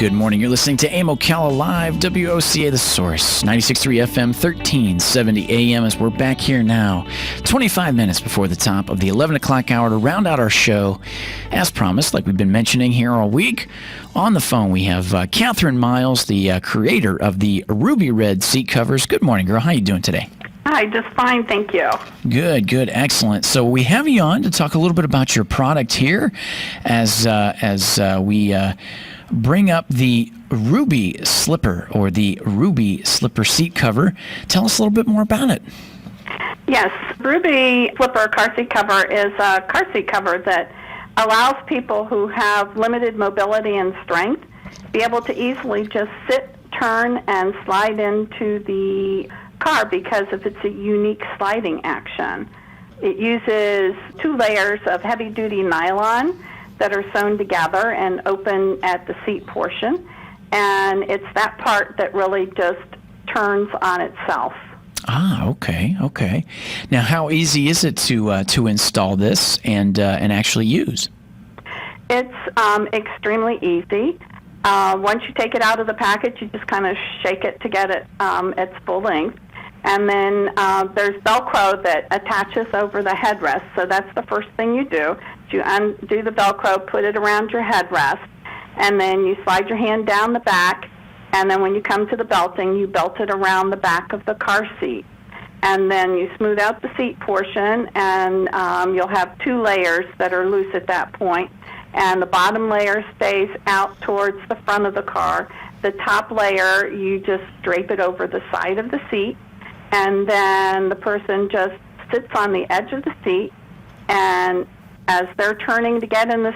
Good morning. You're listening to AIM Ocala Live, WOCA The Source, 96.3 FM, 1370 AM, as we're back here now, 25 minutes before the top of the 11 o'clock hour to round out our show. As promised, like we've been mentioning here all week, on the phone we have Katherine Miles, the creator of the Ruby Red seat covers. Good morning, girl. How you doing today? Hi, just fine, thank you. Good, excellent. So we have you on to talk a little bit about your product here as we bring up the Ruby Slipper, or the Ruby Slipper seat cover. Tell us a little bit more about it. Yes, Ruby Slipper car seat cover is a car seat cover that allows people who have limited mobility and strength be able to easily just sit, turn, and slide into the car because of its unique sliding action. It uses 2 layers of heavy-duty nylon that are sewn together and open at the seat portion, and it's that part that really just turns on itself. Ah, okay. Now, how easy is it to install this and actually use? It's extremely easy. Once you take it out of the package, you just kind of shake it to get it its full length. And then there's Velcro that attaches over the headrest. So that's the first thing you do. You undo the Velcro, put it around your headrest, and then you slide your hand down the back. And then when you come to the belting, you belt it around the back of the car seat. And then you smooth out the seat portion, and you'll have 2 layers that are loose at that point. And the bottom layer stays out towards the front of the car. The top layer, you just drape it over the side of the seat. And then the person just sits on the edge of the seat, and as they're turning to get in the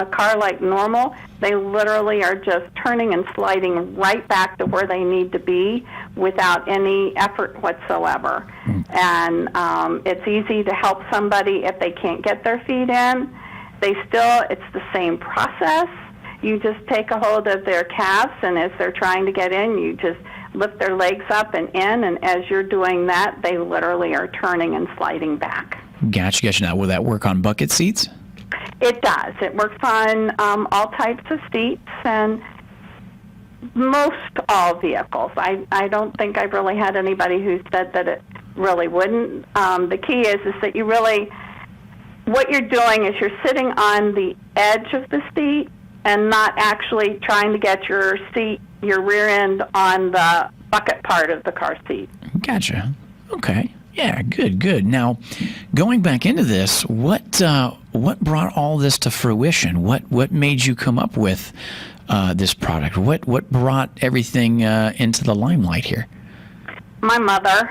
car like normal, they literally are just turning and sliding right back to where they need to be without any effort whatsoever. And it's easy to help somebody if they can't get their feet in. It's the same process. You just take a hold of their calves, and as they're trying to get in, you just lift their legs up and in, and as you're doing that, they literally are turning and sliding back. Gotcha. Now, will that work on bucket seats? It does. It works on all types of seats and most all vehicles. I don't think I've really had anybody who said that it really wouldn't. The key is that you really, what you're doing is you're sitting on the edge of the seat and not actually trying to get your rear end on the bucket part of the car seat. Gotcha. Okay. Yeah, good. Now, going back into this, what brought all this to fruition? What made you come up with this product? What brought everything into the limelight here? My mother,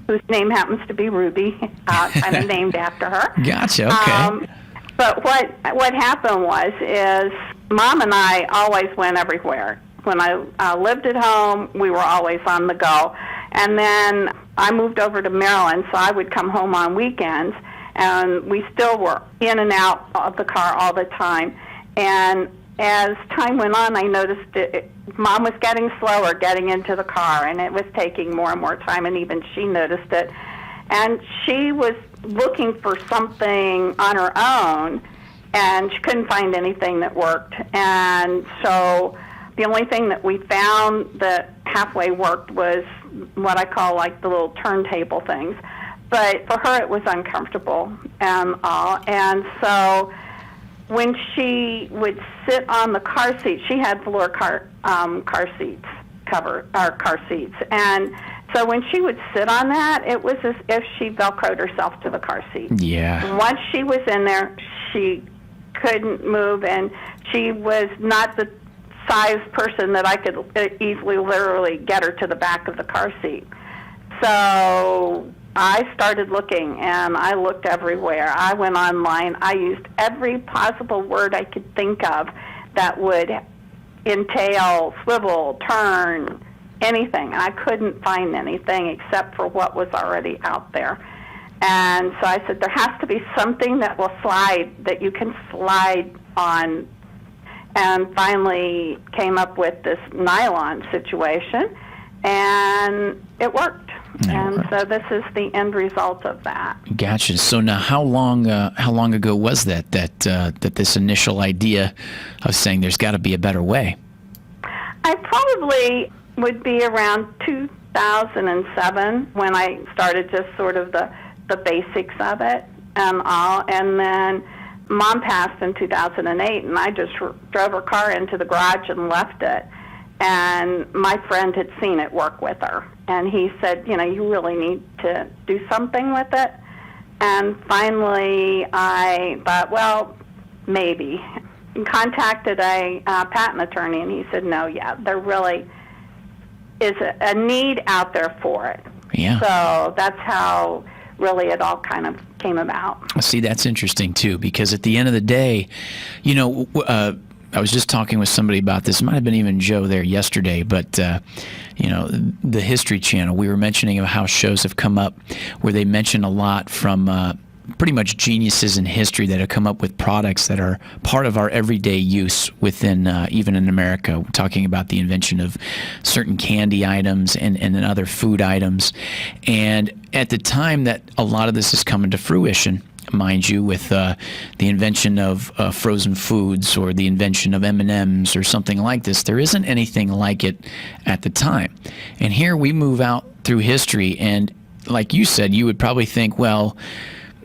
whose name happens to be Ruby, kind of named after her. Gotcha. Okay. But what happened is Mom and I always went everywhere. When I lived at home, we were always on the go. And then I moved over to Maryland, so I would come home on weekends, and we still were in and out of the car all the time. And as time went on, I noticed that Mom was getting slower getting into the car, and it was taking more and more time, and even she noticed it. And she was looking for something on her own, and she couldn't find anything that worked. And so the only thing that we found that halfway worked was what I call like the little turntable things. But for her, it was uncomfortable and all. And so when she would sit on the car seat, she had velour car seats, car seats. And so when she would sit on that, it was as if she Velcroed herself to the car seat. Yeah. Once she was in there, she couldn't move, and she was not the size person that I could easily literally get her to the back of the car seat. So I started looking, and I looked everywhere. I went online. I used every possible word I could think of that would entail swivel, turn, anything. I couldn't find anything except for what was already out there. And so I said, there has to be something that will slide, that you can slide on. And finally came up with this nylon situation, and it worked. So this is the end result of that. Gotcha. So now, how long ago was that this initial idea of saying there's got to be a better way? I probably would be around 2007 when I started just sort of the basics of it and all. And then Mom passed in 2008, and I just drove her car into the garage and left it. And my friend had seen it work with her, and he said, you really need to do something with it. And finally, I thought, well, maybe. And contacted a patent attorney, and he said, no, there really is a need out there for it. Yeah. So that's how really it all kind of came about. See, that's interesting, too, because at the end of the day, I was just talking with somebody about this. It might have been even Joe there yesterday, but, the History Channel, we were mentioning how shows have come up where they mention a lot from pretty much geniuses in history that have come up with products that are part of our everyday use within, even in America. We're talking about the invention of certain candy items and other food items. And at the time that a lot of this is coming to fruition, mind you, with the invention of frozen foods or the invention of M&Ms or something like this, there isn't anything like it at the time. And here we move out through history, and like you said, you would probably think, well,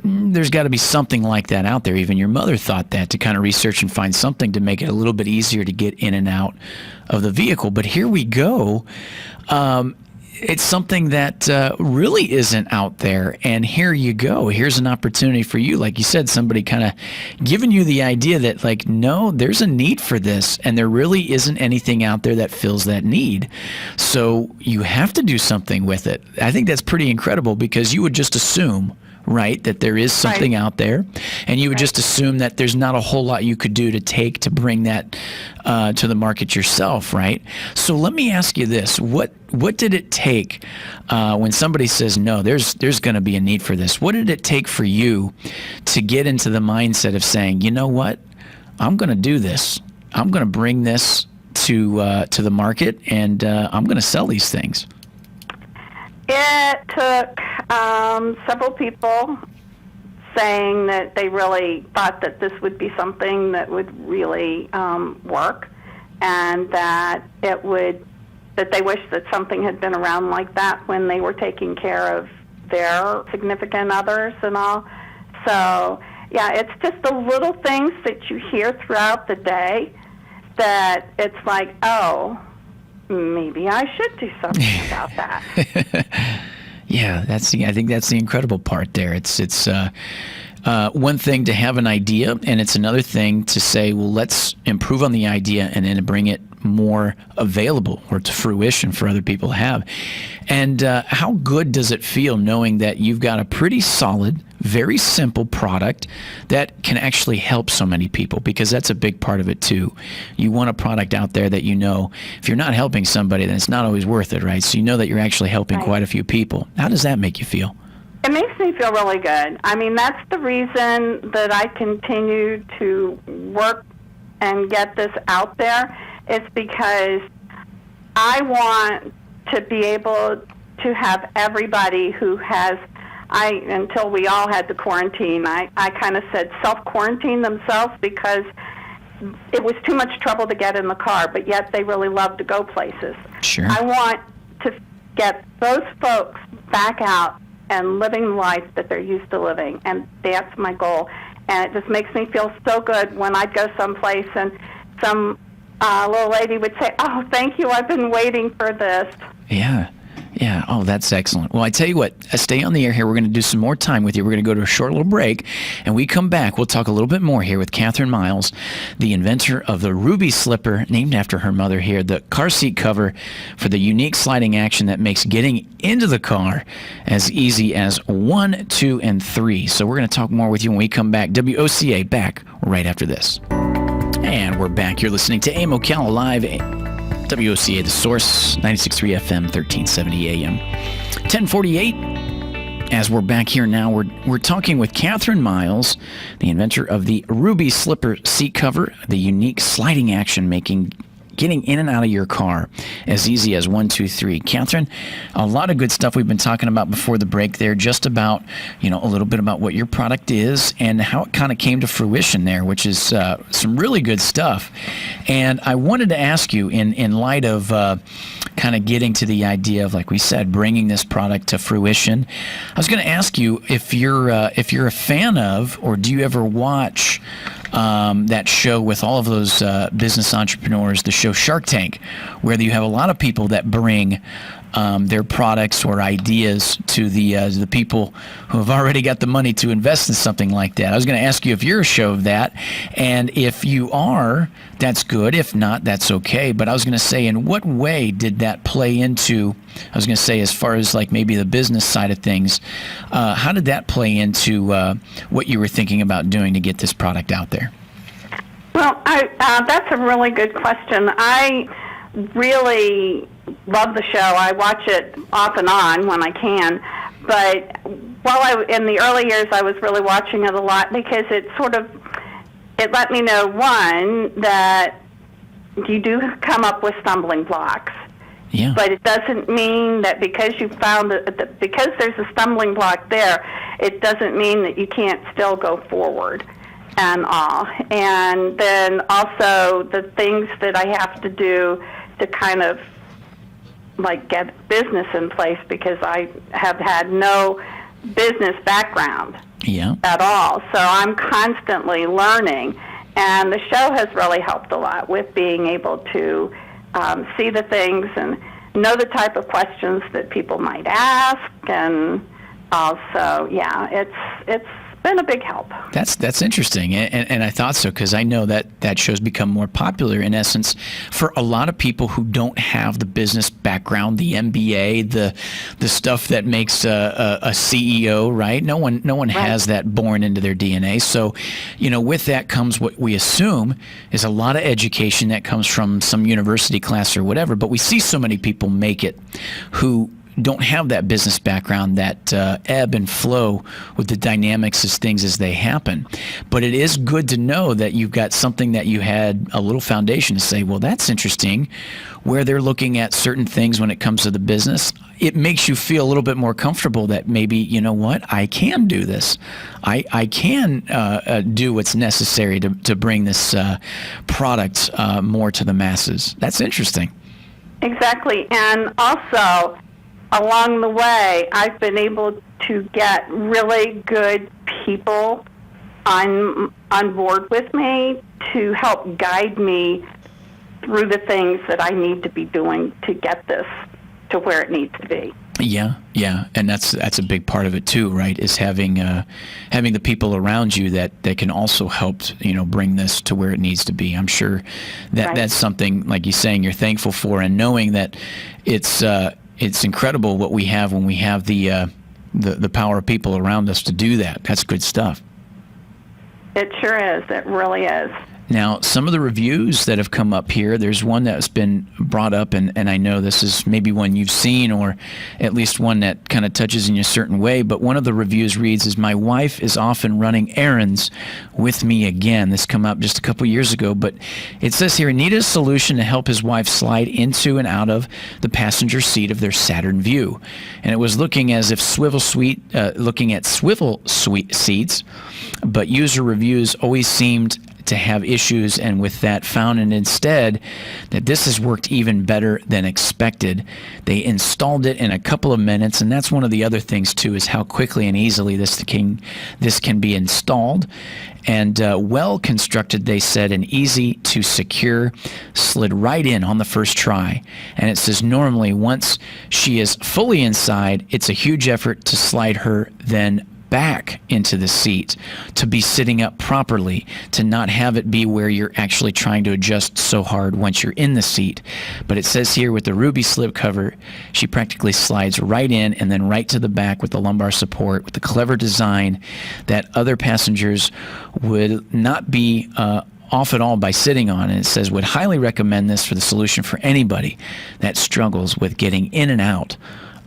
there's got to be something like that out there. Even your mother thought that, to kind of research and find something to make it a little bit easier to get in and out of the vehicle. But here we go. It's something that really isn't out there, and here you go. Here's an opportunity for you. Like you said, somebody kind of giving you the idea that, like, no, there's a need for this, and there really isn't anything out there that fills that need. So you have to do something with it. I think that's pretty incredible, because you would just assume, right, that there is something out there, and you would just assume that there's not a whole lot you could do to bring that to the market yourself, right? So let me ask you this: what did it take when somebody says, no, there's going to be a need for this? What did it take for you to get into the mindset of saying, you know what, I'm going to do this. I'm going to bring this to the market, and I'm going to sell these things? It took several people saying that they really thought that this would be something that would really work, and that they wish that something had been around like that when they were taking care of their significant others and all. So, yeah, it's just the little things that you hear throughout the day that it's like, oh, maybe I should do something about that. Yeah, I think that's the incredible part there. It's one thing to have an idea, and it's another thing to say, well, let's improve on the idea and then bring it more available or to fruition for other people to have. And how good does it feel knowing that you've got a pretty solid, very simple product that can actually help so many people? Because that's a big part of it too. You want a product out there that, if you're not helping somebody, then it's not always worth it, right? So you know that you're actually helping quite a few people. How does that make you feel? It makes me feel really good. I mean, that's the reason that I continue to work and get this out there. It's because I want to be able to have everybody who has, until we all had to quarantine, I kind of said self-quarantine themselves, because it was too much trouble to get in the car, but yet they really love to go places. Sure. I want to get those folks back out and living the life that they're used to living, and that's my goal. And it just makes me feel so good when I'd go someplace and some little lady would say, oh, thank you, I've been waiting for this. Yeah. Oh, that's excellent. Well, I tell you what, stay on the air here. We're going to do some more time with you. We're going to go to a short little break, and we come back. We'll talk a little bit more here with Katherine Miles, the inventor of the Ruby Slipper, named after her mother here, the car seat cover for the unique sliding action that makes getting into the car as easy as 1, 2, and 3. So we're going to talk more with you when we come back. WOCA back right after this. And we're back. You're listening to AM Ocala Live. WOCA, the source, 96.3 FM, 1370 AM. 1048. As we're back here now, we're talking with Katherine Miles, the inventor of the Ruby Slipper seat cover, the unique sliding action making getting in and out of your car as easy as 1, 2, 3. Katherine, a lot of good stuff we've been talking about before the break there, just about, a little bit about what your product is and how it kind of came to fruition there, which is some really good stuff. And I wanted to ask you, in light of kind of getting to the idea of, like we said, bringing this product to fruition, I was going to ask you if you're a fan of, or do you ever watch that show with all of those business entrepreneurs, the show Shark Tank, where you have a lot of people that bring their products or ideas to the people who have already got the money to invest in something like that. I was going to ask you if you're a show of that, and if you are, that's good. If not, that's okay. But I was going to say, in what way did that play into, I was going to say, as far as like maybe the business side of things, how did that play into what you were thinking about doing to get this product out there? Well, that's a really good question. I really love the show. I watch it off and on when I can. But in the early years, I was really watching it a lot because it let me know, one, that you do come up with stumbling blocks. Yeah. But it doesn't mean that because you found because there's a stumbling block there, it doesn't mean that you can't still go forward and all. And then also the things that I have to do to kind of like get business in place, because I have had no business background at all. So I'm constantly learning, and the show has really helped a lot with being able to see the things and know the type of questions that people might ask, and also, it's been a big help. That's interesting, and I thought so, because I know that show's become more popular in essence for a lot of people who don't have the business background, the MBA, the stuff that makes a CEO, right? No one right. has that born into their DNA. So, with that comes what we assume is a lot of education that comes from some university class or whatever. But we see so many people make it who don't have that business background, that ebb and flow with the dynamics as things as they happen. But it is good to know that you've got something that you had a little foundation to say, well, that's interesting, where they're looking at certain things when it comes to the business. It makes you feel a little bit more comfortable that maybe, you know what, I can do this. I can do what's necessary to bring this product more to the masses. That's interesting. Exactly. And also, along the way, I've been able to get really good people on board with me to help guide me through the things that I need to be doing to get this to where it needs to be. Yeah, and that's a big part of it too, right? Is having the people around you that can also help, bring this to where it needs to be. I'm sure that right. That's something, like you're saying, you're thankful for, and knowing that it's incredible what we have when we have the power of people around us to do that. That's good stuff. It sure is. It really is. Now, some of the reviews that have come up here, there's one that's been brought up, and I know this is maybe one you've seen, or at least one that kind of touches in you a certain way, but one of the reviews reads, my wife is often running errands with me again. This came up just a couple years ago, but it says here, needed a solution to help his wife slide into and out of the passenger seat of their Saturn Vue. And it was looking at swivel suite seats, but user reviews always seemed to have issues, and with that found instead that this has worked even better than expected. They installed it in a couple of minutes, and that's one of the other things too, is how quickly and easily this can be installed. And well constructed, they said, and easy to secure, slid right in on the first try. And it says normally once she is fully inside, it's a huge effort to slide her then back into the seat, to be sitting up properly, to not have it be where you're actually trying to adjust so hard once you're in the seat. But it says here with the ruby slip cover, she practically slides right in and then right to the back with the lumbar support, with the clever design that other passengers would not be off at all by sitting on. And it says, would highly recommend this for the solution for anybody that struggles with getting in and out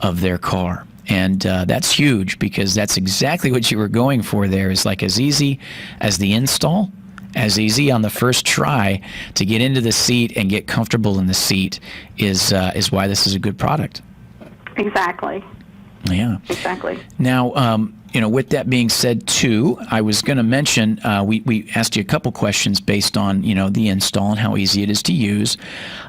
of their car. And that's huge, because that's exactly what you were going for there, is like as easy as the install as easy on the first try to get into the seat and get comfortable in the seat is why this is a good product. Exactly. Yeah. Exactly. Now, with that being said, too, I was going to mention, we asked you a couple questions based on, the install and how easy it is to use.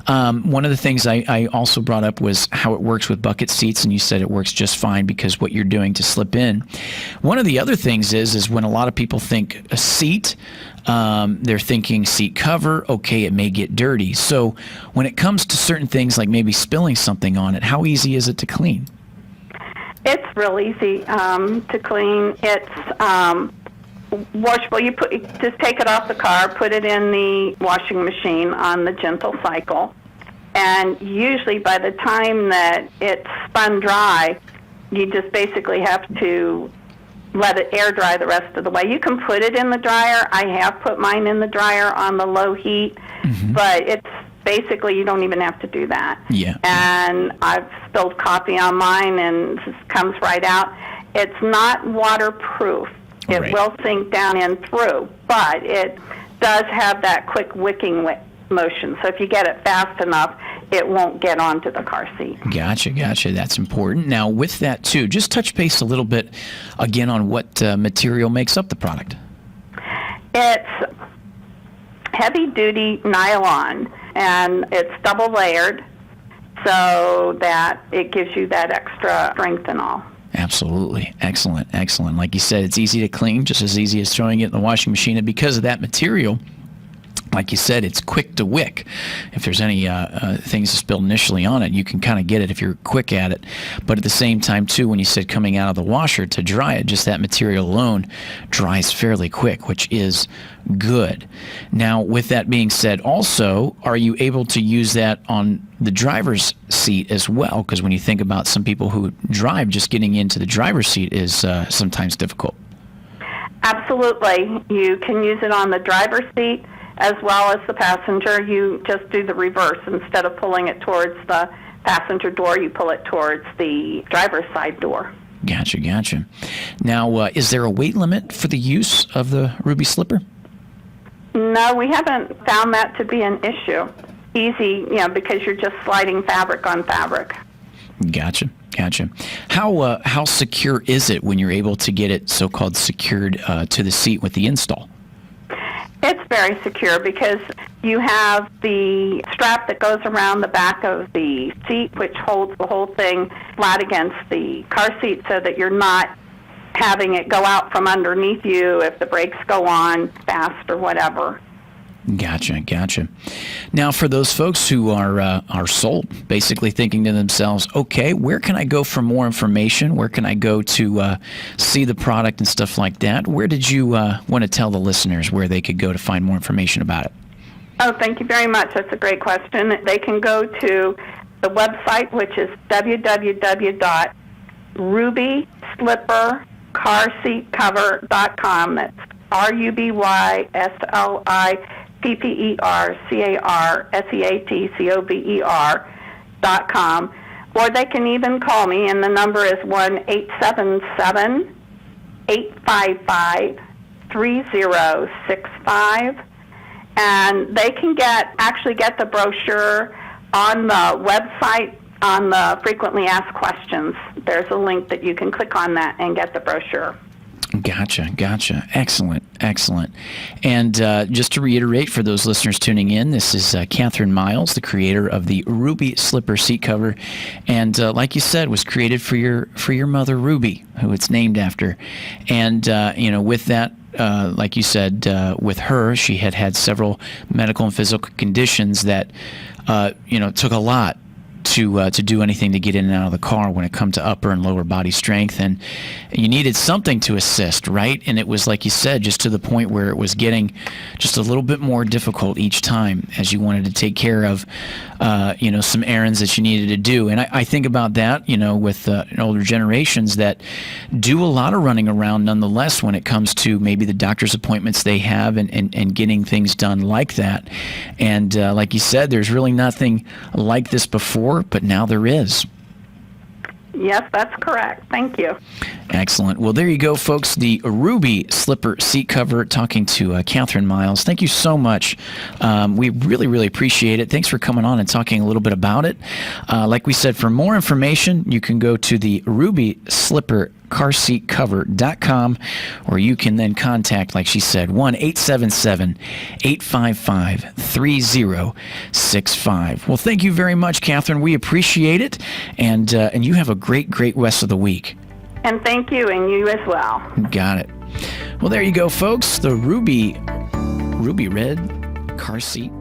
One of the things I also brought up was how it works with bucket seats, and you said it works just fine because what you're doing to slip in. One of the other things is when a lot of people think a seat, they're thinking seat cover, okay, it may get dirty. So when it comes to certain things like maybe spilling something on it, how easy is it to clean? It's real easy to clean. It's washable. You just take it off the car, put it in the washing machine on the gentle cycle, and usually by the time that it's spun dry, you just basically have to let it air dry the rest of the way. You can put it in the dryer. I have put mine in the dryer on the low heat, but it's basically you don't even have to do that. Yeah. And I've spilled coffee on mine and it just comes right out. It's not waterproof. It Right. will sink down in through, but it does have that quick wicking motion. So if you get it fast enough, it won't get onto the car seat. Gotcha. That's important. Now, with that, too, just touch base a little bit again on what material makes up the product. It's heavy-duty nylon, and it's double-layered so that it gives you that extra strength and all. Absolutely. Excellent. Like you said, it's easy to clean, just as easy as throwing it in the washing machine. And because of that material, like you said, it's quick to wick. If there's any things spilled initially on it, you can kind of get it if you're quick at it. But at the same time, too, when you said coming out of the washer to dry it, just that material alone dries fairly quick, which is good. Now, with that being said, also, are you able to use that on the driver's seat as well? Because when you think about some people who drive, just getting into the driver's seat is sometimes difficult. Absolutely. You can use it on the driver's seat as well as the passenger. You just do the reverse. Instead of pulling it towards the passenger door, you pull it towards the driver's side door. Gotcha. Now, is there a weight limit for the use of the Ruby Slipper? No, we haven't found that to be an issue. Easy, because you're just sliding fabric on fabric. Gotcha. How secure is it when you're able to get it so-called secured to the seat with the install? It's very secure because you have the strap that goes around the back of the seat, which holds the whole thing flat against the car seat so that you're not having it go out from underneath you if the brakes go on fast or whatever. Gotcha. Now, for those folks who are sold, basically thinking to themselves, okay, where can I go for more information? Where can I go to see the product and stuff like that? Where did you want to tell the listeners where they could go to find more information about it? Oh, thank you very much. That's a great question. They can go to the website, which is rubyslippercarseatcover.com. That's RUBYSLIPPERCARSEATCOVER.com. Or they can even call me, and the number is 1-877-855-3065. And they can actually get the brochure on the website on the frequently asked questions. There's a link that you can click on that and get the brochure. Gotcha. Excellent. And just to reiterate for those listeners tuning in, this is Katherine Miles, the creator of the Ruby Slipper seat cover, and like you said, was created for your mother Ruby, who it's named after. And with that, like you said, with her, she had several medical and physical conditions that took a lot to do anything to get in and out of the car when it come to upper and lower body strength, and you needed something to assist, right? And it was, like you said, just to the point where it was getting just a little bit more difficult each time as you wanted to take care of some errands that you needed to do. And I think about that with older generations that do a lot of running around nonetheless when it comes to maybe the doctor's appointments they have and getting things done like that. And like you said, there's really nothing like this before, but now there is. Yes, that's correct. Thank you. Excellent. Well, there you go, folks. The Ruby slipper seat cover, talking to Katherine Miles. Thank you so much. We really, really appreciate it. Thanks for coming on and talking a little bit about it. Like we said, for more information, you can go to the Ruby slipper carseatcover.com, or you can then contact, like she said, 1-877-855-3065. Well, thank you very much, Katherine. We appreciate it, and you have a great, great rest of the week. And thank you, and you as well. Got it. Well, there you go, folks. The Ruby Red car seat